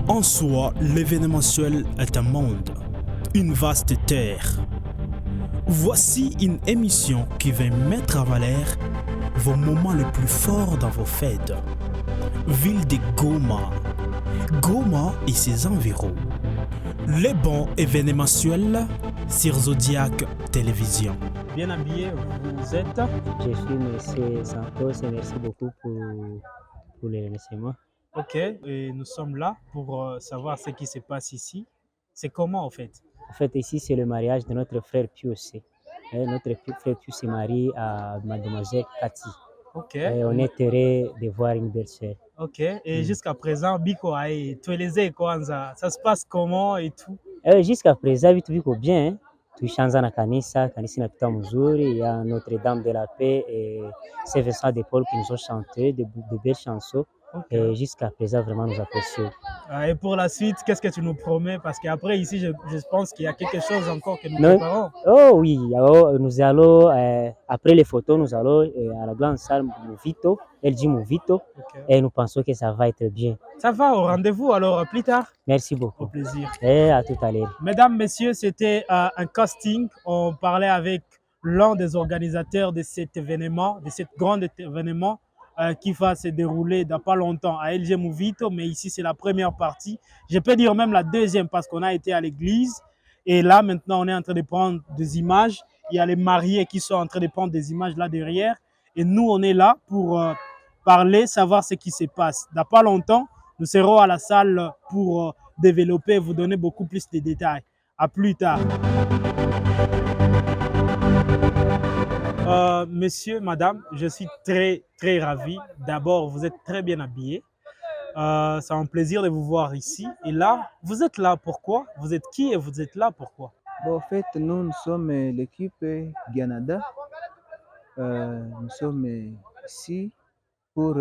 En soi, l'événementiel est un monde, une vaste terre. Voici une émission qui va mettre à valeur vos moments les plus forts dans vos fêtes. Ville de Goma, Goma et ses environs. Les bons événementiels sur Zodiac Télévision. Bien habillé, vous êtes? Je suis M. Santos et merci beaucoup pour les remerciements. Ok, et nous sommes là pour savoir ce qui se passe ici. C'est comment en fait? En fait, ici, c'est le mariage de notre frère Pius. Notre frère Pius se marie à mademoiselle Cathy. Ok, On est heureux de voir une belle sœur. ok. Et jusqu'à présent, Biko Ae, tueleze kwanza, ça se passe comment et tout? Jusqu'à présent, vitu viko bien. Tulishaanza na kanisa inapita mzuri. Il y a Notre-Dame de la Paix et Saint-Vincent de Paul qui nous ont chanté de belles chansons. Ok. Et jusqu'à présent, vraiment, nous apprécions. Et pour la suite, qu'est-ce que tu nous promets? Parce qu'après, ici, je pense qu'il y a quelque chose encore que nous Non. préparons. Oh oui, alors, nous allons, après les photos, nous allons à la grande salle Movito, LG Movito, Ok. et nous pensons que ça va être bien. Ça va, au rendez-vous alors plus tard. Merci Au beaucoup. plaisir. Et à tout à l'heure. Mesdames, messieurs, c'était un casting. On parlait avec l'un des organisateurs de cet événement, de cet grand événement qui va se dérouler dans pas longtemps à LG Movito. Mais ici, c'est la première partie. Je peux dire même la deuxième parce qu'on a été à l'église. Et là, maintenant, on est en train de prendre des images. Il y a les mariés qui sont en train de prendre des images là derrière. Et nous, on est là pour parler, savoir ce qui se passe. Dans pas longtemps, nous serons à la salle pour développer, vous donner beaucoup plus de détails. À plus tard. Monsieur, madame, je suis très, très ravi. D'abord, vous êtes très bien habillés. C'est un plaisir de vous voir ici. Et là, vous êtes là pourquoi? Vous êtes qui et vous êtes là pourquoi? Bon, en fait, nous sommes l'équipe Gyanada. Nous sommes ici pour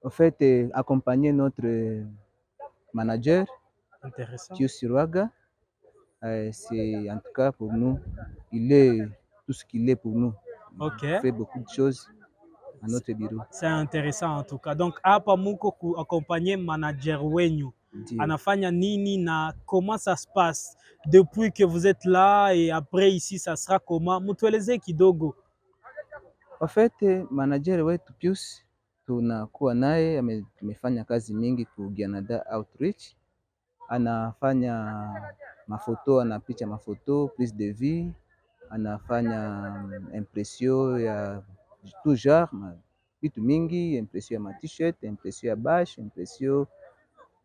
en fait, accompagner notre manager, Intéressant. Pius Siruaga. C'est en tout cas pour nous, il est tout ce qu'il est pour nous. Ok. Il fait beaucoup de choses à notre bureau. C'est intéressant en tout cas. Donc hapa muko kuaccompagner manager wenyu. Ndio. Anafanya nini na comment ça se passe depuis que vous êtes là et après ici ça sera comment? Mutueleze kidogo. En fait, manager wetu Pius tunakuwa naye, amefanya kazi mingi ku Gyanada Outreach. Anafanya mafoto, anapicha mafoto, prise de vie, anafanya impression ya tout genre, vitu mingi, impression ya ma-t-shirt, impression ya bash, impression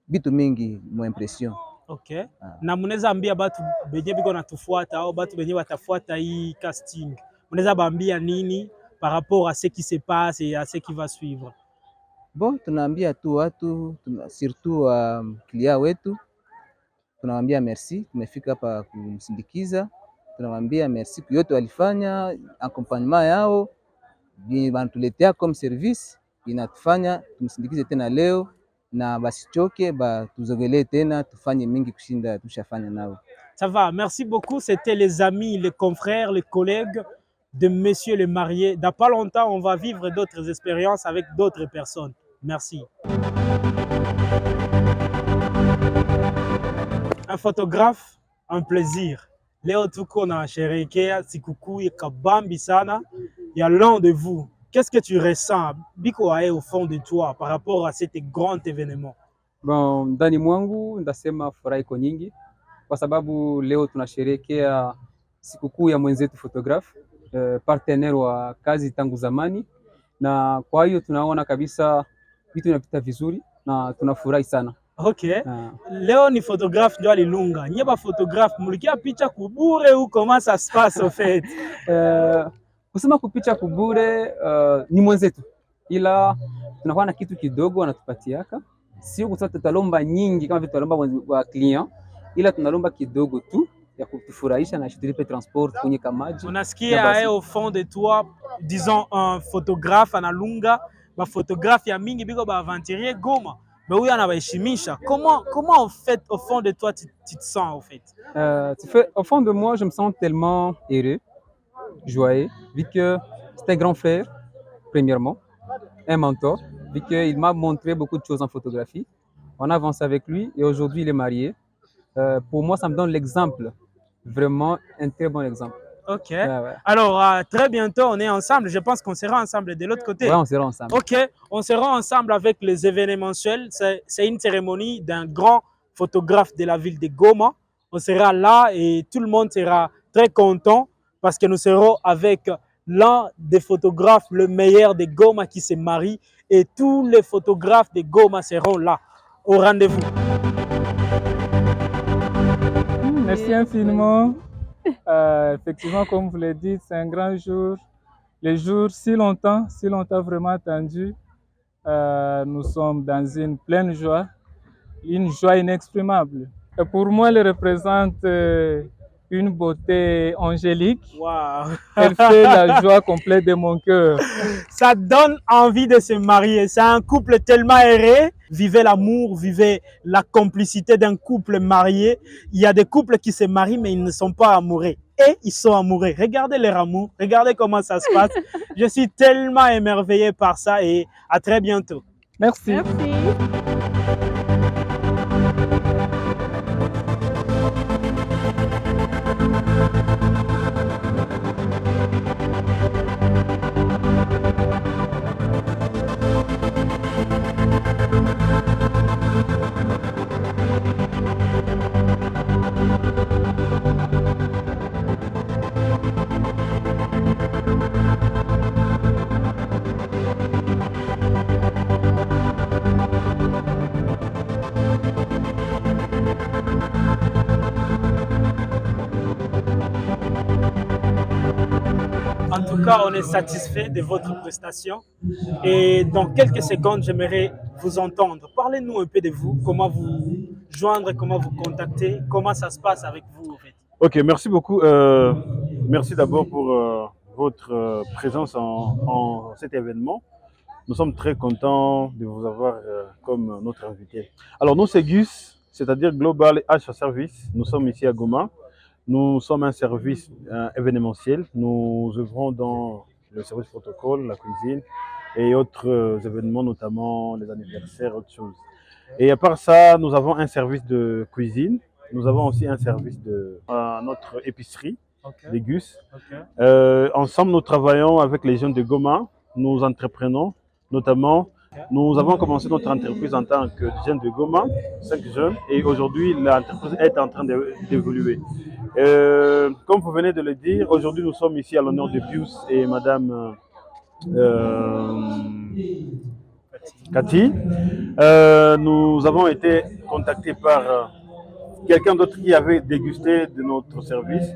vitu mingi mu impression. Okay. Na munaweza ambia batu benye biko natufuata au batu benye watafuata hii casting, munaweza bambia nini par rapport à ce qui se passe et à ce qui va suivre? Bon, tunaambia tu watu surtout client wetu, tunamwambia merci, tumefika hapa kumsindikiza, tunamwambia merci kwa yote walifanya, accompagnement yao banatuletea comme service, inatufanya tumsindikize tena leo na basichoke, batuzogelee tena tufanye mingi kushinda tushafanya nao. Ça va, merci beaucoup. C'était les amis, les confrères, les collègues de Monsieur le marié. Dans pas longtemps, on va vivre d'autres expériences avec d'autres personnes. Merci. Un photographe, un plaisir. Leo tuko na sherehekea sikukuu ya kabambi sana ya l'un de vous. Qu'est-ce que tu ressens biko ae au fond de toi par rapport à cet grand événement? Bon, ndani mwangu ndasema furaha iko nyingi kwa sababu leo tunasherehekea sikukuu ya mwenzetu photographe, partenaire wa kazi tangu zamani, na kwa hiyo tunaona kabisa vitu vinapita vizuri na tunafurahi sana. Ok. Leo ni photographe ndio alilunga. Nyie ba photographe mulikia picha kubure ou comment ça se passe au fait? Kusema kupicha kubure ni mwenzetu, ila tunakuwa na kitu kidogo anatupatiaka, sio kusema tutalomba nyingi kama vile tutalomba wa client, ila tunalomba kidogo tu ya kutufurahisha na tulipe transport kwenye kamaji. Unasikia au fond de toi, disons un photographe analunga, ba photographe ya mingi biko ba aventurier Goma. Mais oui, on a baheshimisha. Comment en fait, au fond de toi, tu te sens au fait? Au fond de moi, je me sens tellement heureux, joyeux, vu que c'est un grand frère, premièrement, un mentor, vu qu'il m'a montré beaucoup de choses en photographie. On a avancé avec lui et aujourd'hui il est marié. Pour moi, ça me donne l'exemple, vraiment un très bon exemple. Ok. Ouais, ouais. Alors, très bientôt, on est ensemble. Je pense qu'on sera ensemble de l'autre côté. Ouais, on sera ensemble. Ok, on sera ensemble avec les événementiels. C'est une cérémonie d'un grand photographe de la ville de Goma. On sera là et tout le monde sera très content parce que nous serons avec l'un des photographes, le meilleur de Goma qui se marie et tous les photographes de Goma seront là. Au rendez-vous. Merci infiniment. Effectivement, comme vous l'avez dit, c'est un grand jour. Les jours si longtemps vraiment attendu. Nous sommes dans une pleine joie, une joie inexprimable. Et pour moi, elle représente une beauté angélique. Wow. Elle fait la joie complète de mon cœur. Ça donne envie de se marier. C'est un couple tellement heureux. Vivez l'amour, vivez la complicité d'un couple marié. Il y a des couples qui se marient, mais ils ne sont pas amoureux. Et ils sont amoureux. Regardez leur amour, regardez comment ça se passe. Je suis tellement émerveillé par ça et à très bientôt. Merci. Merci. En tout cas, on est satisfait de votre prestation. Et dans quelques secondes, j'aimerais vous entendre. Parlez-nous un peu de vous, comment vous joindre, comment vous contacter, comment ça se passe avec vous en fait. Ok, merci beaucoup. Merci d'abord pour votre présence en cet événement. Nous sommes très contents de vous avoir comme notre invité. Alors, nous, c'est GUS, c'est-à-dire Global H Service. Nous sommes ici à Goma. Nous sommes un service événementiel. Nous œuvrons dans le service protocole, la cuisine et autres événements, notamment les anniversaires, autres choses. Et à part ça, nous avons un service de cuisine. Nous avons aussi un service de notre épicerie, des GUS. Ensemble, nous travaillons avec les jeunes de Goma. Nous entreprenons, notamment. Nous avons commencé notre entreprise en tant que jeunes de Goma, 5 jeunes, et aujourd'hui, l'entreprise est en train d'évoluer. Comme vous venez de le dire, aujourd'hui, nous sommes ici à l'honneur de Pius et Madame Cathy. Nous avons été contactés par quelqu'un d'autre qui avait dégusté de notre service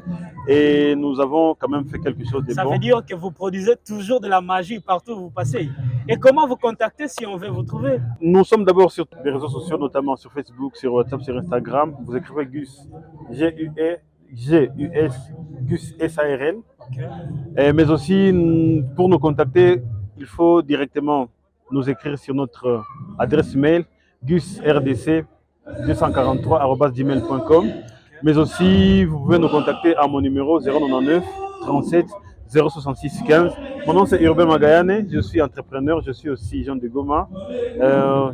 et nous avons quand même fait quelque chose de bon. Ça veut dire que vous produisez toujours de la magie partout où vous passez. Et comment vous contactez si on veut vous trouver? Nous sommes d'abord sur les réseaux sociaux, notamment sur Facebook, sur WhatsApp, sur Instagram. Vous écrivez GUS, G-U-S, GUS S-A-R-L. Mais aussi, pour nous contacter, il faut directement nous écrire sur notre adresse mail gusrdc243@gmail.com. Mais aussi, vous pouvez nous contacter à mon numéro 099 37 066 15. Mon nom c'est Urbain Magayane, je suis entrepreneur, je suis aussi Jean de Goma,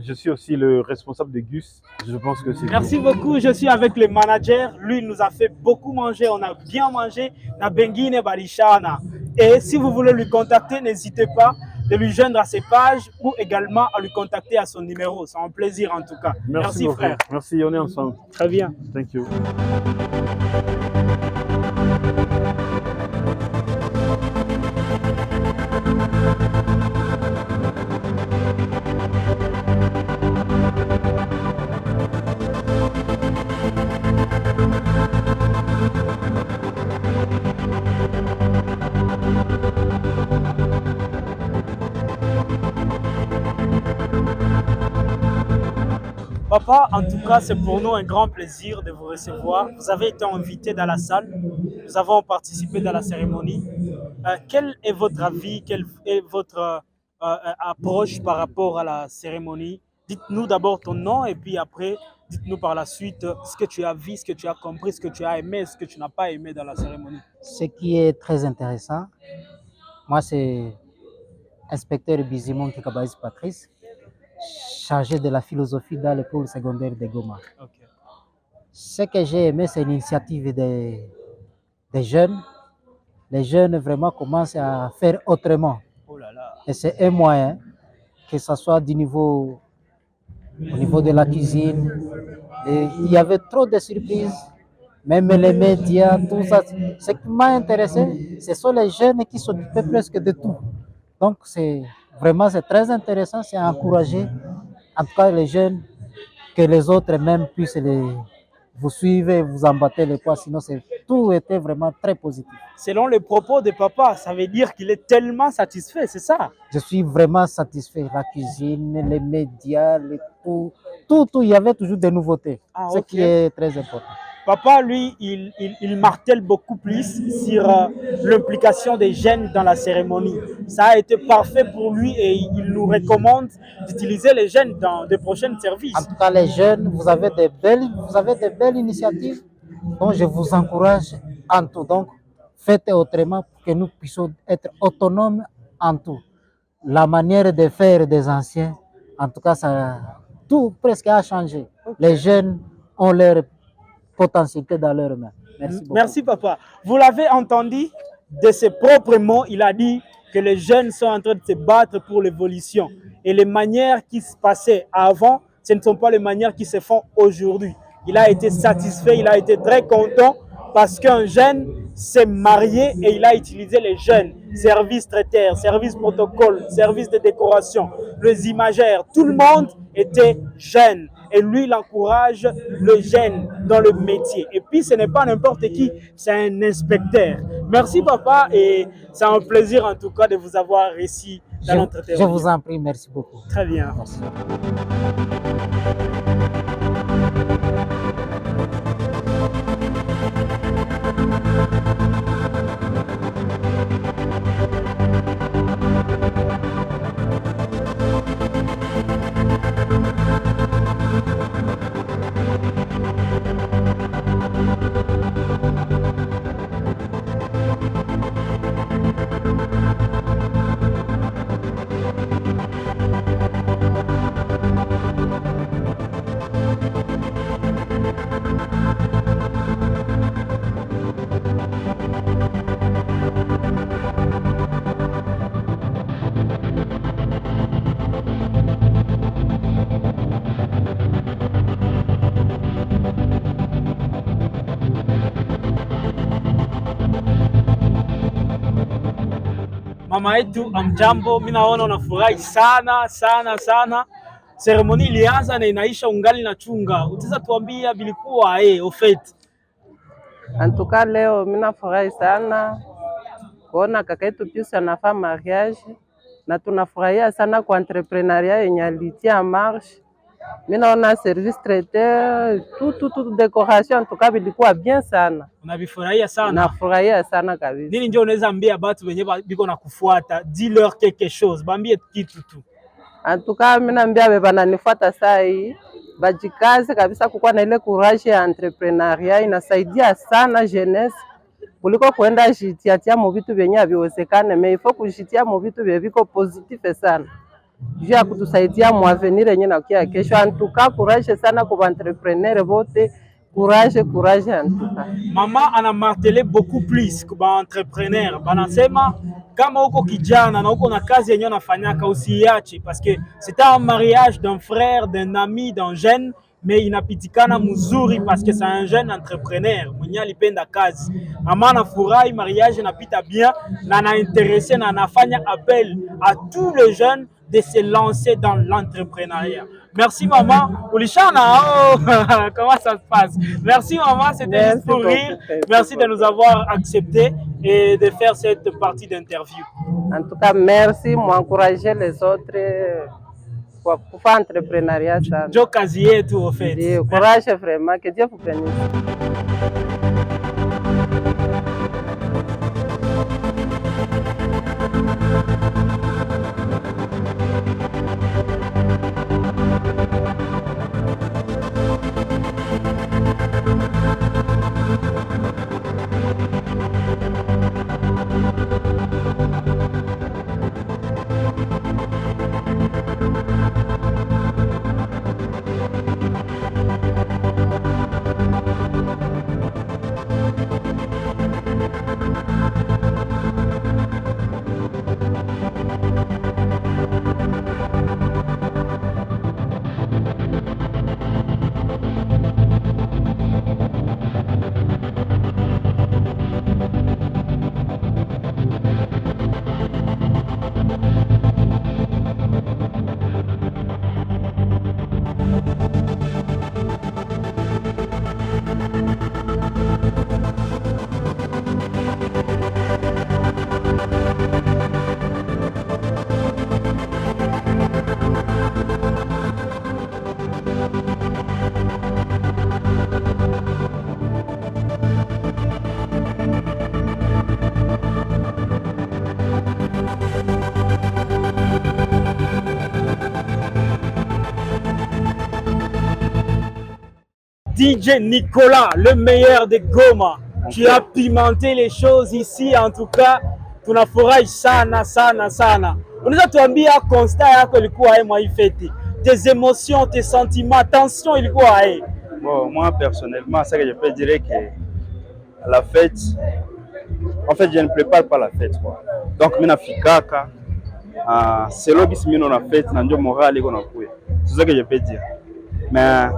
je suis aussi le responsable de GUS. Je pense que c'est Merci beaucoup, je suis avec le manager. Lui, il nous a fait beaucoup manger, on a bien mangé. Na Bengine Balishana. Et si vous voulez lui contacter, n'hésitez pas de lui joindre à ses pages ou également à lui contacter à son numéro. C'est un plaisir en tout cas. Merci beaucoup. Frère. Merci, on est ensemble. Très bien. Thank you. Papa, en tout cas, c'est pour nous un grand plaisir de vous recevoir. Vous avez été invité dans la salle. Nous avons participé dans la cérémonie. Quel est votre avis, quelle est votre approche par rapport à la cérémonie? Dites-nous d'abord ton nom et puis après, dites-nous par la suite ce que tu as vu, ce que tu as compris, ce que tu as aimé, ce que tu n'as pas aimé dans la cérémonie. Ce qui est très intéressant, moi c'est inspecteur Bizimon Kikabaïs Patrice. chargé de la philosophie dans le pôle secondaire de Goma. Ok. Ce que j'ai aimé, c'est l'initiative des jeunes. Les jeunes vraiment commencent à faire autrement. Oh là là. Et c'est un moyen, que ce soit au niveau de la cuisine. Et il y avait trop de surprises, même les médias, tout ça. Ce qui m'a intéressé, ce sont les jeunes qui s'occupaient presque de tout. Donc c'est très intéressant, c'est à encourager, en tout cas les jeunes, que les autres même puissent vous suivre et vous en battre les poids, sinon tout était vraiment très positif. Selon les propos de papa, ça veut dire qu'il est tellement satisfait, c'est ça? Je suis vraiment satisfait. La cuisine, les médias, tout, il y avait toujours des nouveautés, ce qui est très important. Papa, lui, il martèle beaucoup plus sur l'implication des jeunes dans la cérémonie. Ça a été parfait pour lui et il nous recommande d'utiliser les jeunes dans de prochains services. En tout cas, les jeunes, vous avez de belles initiatives. Donc, je vous encourage en tout. Donc, faites autrement pour que nous puissions être autonomes en tout. La manière de faire des anciens, en tout cas, tout presque a changé. Les jeunes ont leur potentialité dans leurs mains. Merci beaucoup. Merci papa. Vous l'avez entendu de ses propres mots, il a dit que les jeunes sont en train de se battre pour l'évolution. Et les manières qui se passaient avant, ce ne sont pas les manières qui se font aujourd'hui. Il a été satisfait, il a été très content parce qu'un jeune s'est marié et il a utilisé les jeunes. Service traiteur, service protocole, service de décoration, les imagères, tout le monde était jeune. Et lui, il encourage le jeune dans le métier. Et puis, ce n'est pas n'importe qui, c'est un inspecteur. Merci, papa, et c'est un plaisir, en tout cas, de vous avoir ici dans notre terre. Je vous en prie, merci beaucoup. Très bien. Merci. Mama yetu amjambo, mimi naona unafurahi sana sana sana. Seremoni ilianza na inaisha ungali na chunga. Utaweza tuambia vilikuwa au fait? Antuka leo mimi nafurahi sana kuona kaka yetu Pius anafanya mariage na tunafurahia sana kwa entrepreneuria yenye alitia marche. Mimi naona service traiteur, tout decoration antuka bilikuwa bien sana. Unavifurahia sana? Nafurahia sana kabisa. Nini ndio unaweza ambia batu wenye biko na kufuata? Dis-leur quelque chose. Bambie kitu tu. Antuka mimi naambia beba nanifuata saa hii bajikaze kabisa kukuwa na ile courage ya entrepreneuria, inasaidia sana jeunesse kuliko kuenda jitiatia mu vitu vyenye haviwezekane, mais il faut kujitia mu vitu viko positif sana juu ya kutusaidia mu avenir yenye nakia kesho. Antuka courage sana kwa entrepreneur vote, courage antuka. Mama ana martelé beaucoup plus kwa entrepreneur. Banasema kama uko kijana na uko na kazi yenye unafanyaka usiache, parce que c'est un mariage d'un frère, d'un ami, d'un jeune, mais inapitikana mzuri parce que c'est un jeune entrepreneur mwenye alipenda kazi. Mama anafurahi mariage inapita bien na anaintéressé na anafanya appel à tous les jeunes de se lancer dans l'entrepreneuriat. Merci maman. Ulishana, oh, comment ça se passe? Merci maman, c'était juste pour rire. Merci de nous avoir accepté et de faire cette partie d'interview. En tout cas, merci, m'encourager les autres pour faire entrepreneuriat. Joe Kazier, tout au fait. Courage vraiment, que Dieu vous bénisse. DJ Nicolas, le meilleur de Goma. Tu as pimenté les choses ici, en tout cas, tunafurahi sana sana sana. Unaweza tuambia constat yako ilikuwa aje mwa hii fête? Tes émotions, tes sentiments, tension ilikuwa aje? Bon, moi personnellement, ça que je peux dire que la fête, en fait, je ne prépare pas la fête, quoi. Donc, mina fikaka, c'est là que mino na fête, na ndio moral iko na kuya. C'est ça que je peux dire. Mais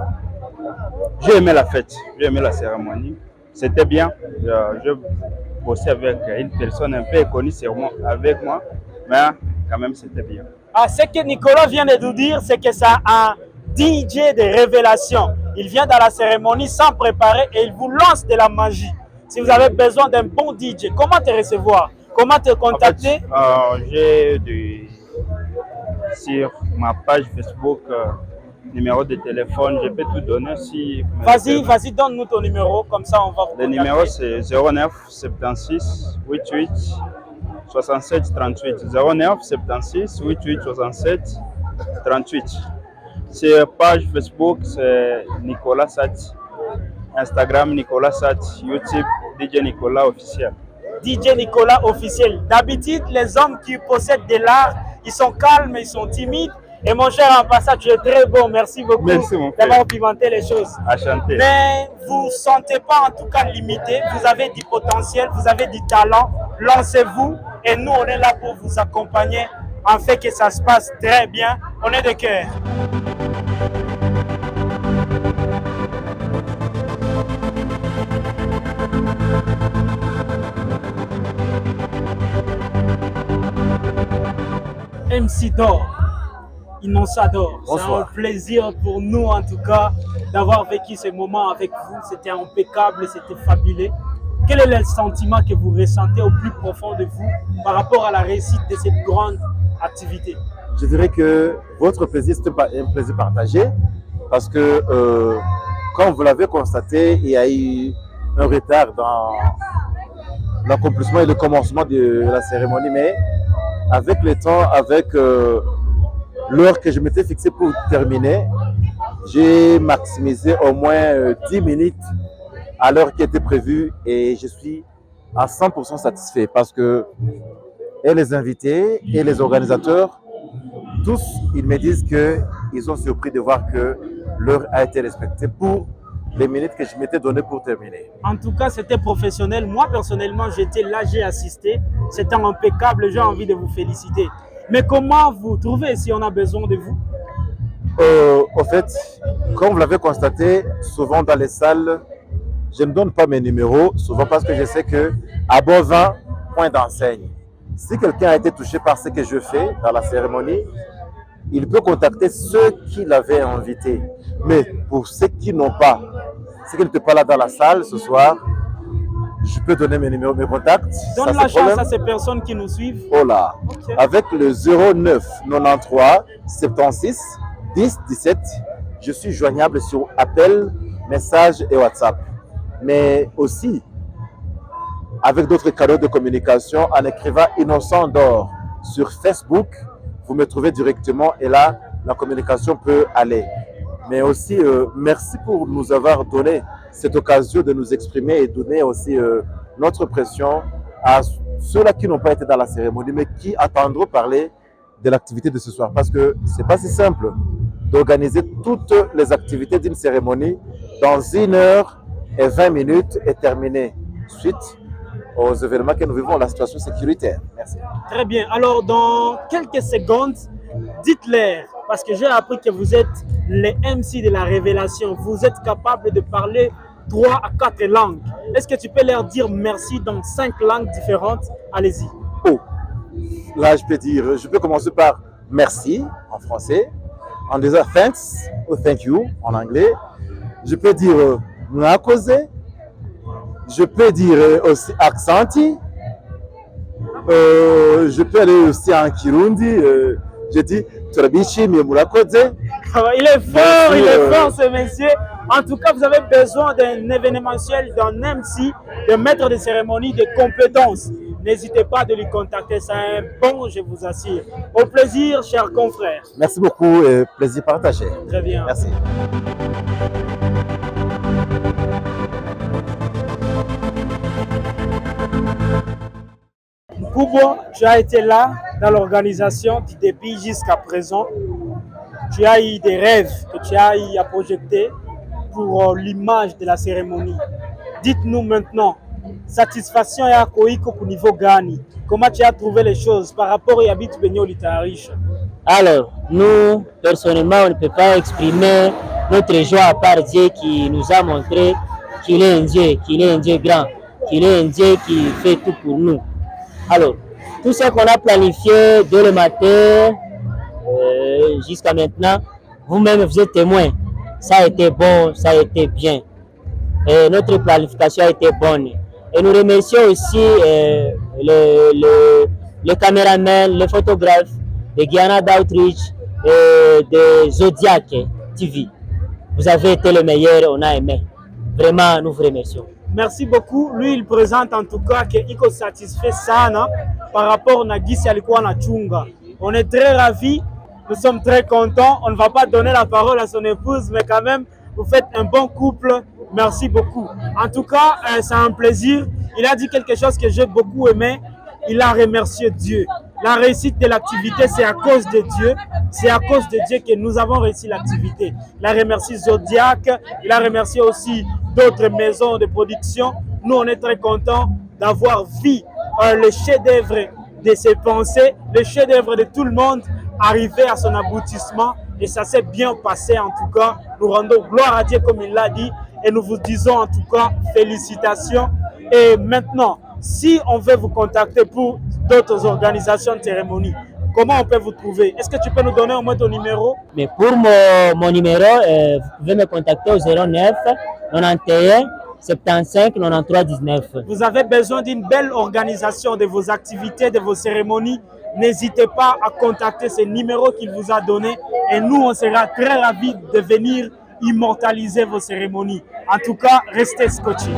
j'ai aimé la fête, j'ai aimé la cérémonie. C'était bien. Je bossais avec une personne un peu connue avec moi, mais quand même c'était bien. Ah, ce que Nicolas vient de nous dire, c'est que ça a un DJ de révélation. Il vient dans la cérémonie sans préparer et il vous lance de la magie. Si vous avez besoin d'un bon DJ, comment te recevoir? Comment te contacter? En fait, j'ai sur ma page Facebook numéro de téléphone, je peux tout donner si... Vas-y, donne-nous ton numéro, comme ça on va vous Le numéro c'est 09 76 88 67 38. 09 76 88 67 38. Sur page Facebook, c'est Nicolas Sati. Instagram, Nicolas Sati. YouTube, DJ Nicolas officiel. DJ Nicolas officiel. D'habitude, les hommes qui possèdent de l'art, ils sont calmes, ils sont timides. Et mon cher ambassadeur, tu es très bon. Merci beaucoup d'avoir pimenté les choses. Enchanté. Mais vous ne sentez pas en tout cas limité. Vous avez du potentiel, vous avez du talent. Lancez-vous et nous, on est là pour vous accompagner en fait que ça se passe très bien. On est de cœur. MC Dor. Innocent Dor. C'est un plaisir pour nous en tout cas d'avoir vécu ce moment avec vous. C'était impeccable, c'était fabuleux. Quel est le sentiment que vous ressentez au plus profond de vous par rapport à la réussite de cette grande activité? Je dirais que votre plaisir, c'est un plaisir partagé parce que, comme vous l'avez constaté, il y a eu un retard dans l'accomplissement et le commencement de la cérémonie, mais avec le temps, avec l'heure que je m'étais fixée pour terminer, j'ai maximisé au moins 10 minutes à l'heure qui était prévue et je suis à 100% satisfait parce que et les invités et les organisateurs, tous, ils me disent qu'ils sont surpris de voir que l'heure a été respectée pour les minutes que je m'étais donné pour terminer. En tout cas, c'était professionnel. Moi, personnellement, j'étais là, j'ai assisté. C'était impeccable. J'ai envie de vous féliciter. Mais comment vous trouvez si on a besoin de vous? Au fait, comme vous l'avez constaté, souvent dans les salles, je ne donne pas mes numéros, souvent parce que je sais qu'à Bovin, point d'enseigne. Si quelqu'un a été touché par ce que je fais dans la cérémonie, il peut contacter ceux qui l'avaient invité. Mais pour ceux qui n'ont pas, ceux qui n'étaient pas là dans la salle ce soir, je peux donner mes numéros, mes contacts. Donne la chance à ces personnes qui nous suivent. Oh là, okay. Avec le 09 93 76 10 17, je suis joignable sur appel, message et WhatsApp. Mais aussi avec d'autres canaux de communication en écrivant Innocent Dor sur Facebook. Vous me trouvez directement et là, la communication peut aller. Mais aussi, merci pour nous avoir donné cette occasion de nous exprimer et donner aussi notre pression à ceux-là qui n'ont pas été dans la cérémonie, mais qui attendront parler de l'activité de ce soir. Parce que ce n'est pas si simple d'organiser toutes les activités d'une cérémonie dans 1 heure et 20 minutes et terminer suite aux événements que nous vivons, la situation sécuritaire. Merci. Très bien. Alors, dans quelques secondes, dites-leur, parce que j'ai appris que vous êtes les MC de la révélation. Vous êtes capable de parler 3 à 4 langues. Est-ce que tu peux leur dire merci dans 5 langues différentes? Allez-y. Oh, là, je peux commencer par merci en français, en disant thanks ou thank you en anglais. Je peux dire mwakoze. Je peux dire aussi accenti. Je peux aller aussi en Kirundi. Je dis turabishimiye murakoze. Il est fort ce monsieur. En tout cas, vous avez besoin d'un événementiel, d'un MC, de maître de cérémonie, de compétences. N'hésitez pas de lui contacter, c'est un bon, je vous assure. Au plaisir, chers confrères. Merci beaucoup et plaisir partagé. Très bien. Merci. Kubo, tu as été là dans l'organisation du début jusqu'à présent. Tu as eu des rêves que tu as eu à projeter pour l'image de la cérémonie. Dites-nous maintenant, satisfaction et Koiko au niveau Gani. Comment tu as trouvé les choses par rapport à Yabit Benyo Litariche? Alors, nous, personnellement, on ne peut pas exprimer notre joie à part Dieu qui nous a montré qu'il est un Dieu grand, qu'il est un Dieu qui fait tout pour nous. Alors, tout ce qu'on a planifié dès le matin jusqu'à maintenant, vous-même vous êtes témoin. Ça a été bon, ça a été bien. Et notre planification a été bonne. Et nous remercions aussi le caméraman, le photographe de Guyana Outreach et de Zodiac TV. Vous avez été le meilleur, on a aimé. Vraiment, nous vous remercions. Merci beaucoup. Lui, il présente en tout cas qu'il est satisfait sana par rapport à Gisi alikuwa na chunga. On est très ravis, nous sommes très contents. On ne va pas donner la parole à son épouse, mais quand même, vous faites un bon couple. Merci beaucoup. En tout cas, c'est un plaisir. Il a dit quelque chose que j'ai beaucoup aimé. Il a remercié Dieu. La réussite de l'activité, c'est à cause de Dieu. C'est à cause de Dieu que nous avons réussi l'activité. Il a remercié Zodiac. Il a remercié aussi d'autres maisons de production. Nous, on est très contents d'avoir vu le chef-d'œuvre de ses pensées, le chef-d'œuvre de tout le monde arriver à son aboutissement. Et ça s'est bien passé en tout cas. Nous rendons gloire à Dieu comme il l'a dit. Et nous vous disons en tout cas félicitations. Et maintenant, si on veut vous contacter pour d'autres organisations de cérémonie, comment on peut vous trouver? Est-ce que tu peux nous donner au moins ton numéro? Mais pour mon numéro, vous pouvez me contacter au 09 91 75 93 19. Vous avez besoin d'une belle organisation de vos activités, de vos cérémonies. N'hésitez pas à contacter ce numéro qu'il vous a donné et nous, on sera très ravis de venir immortaliser vos cérémonies. En tout cas, restez scotchés.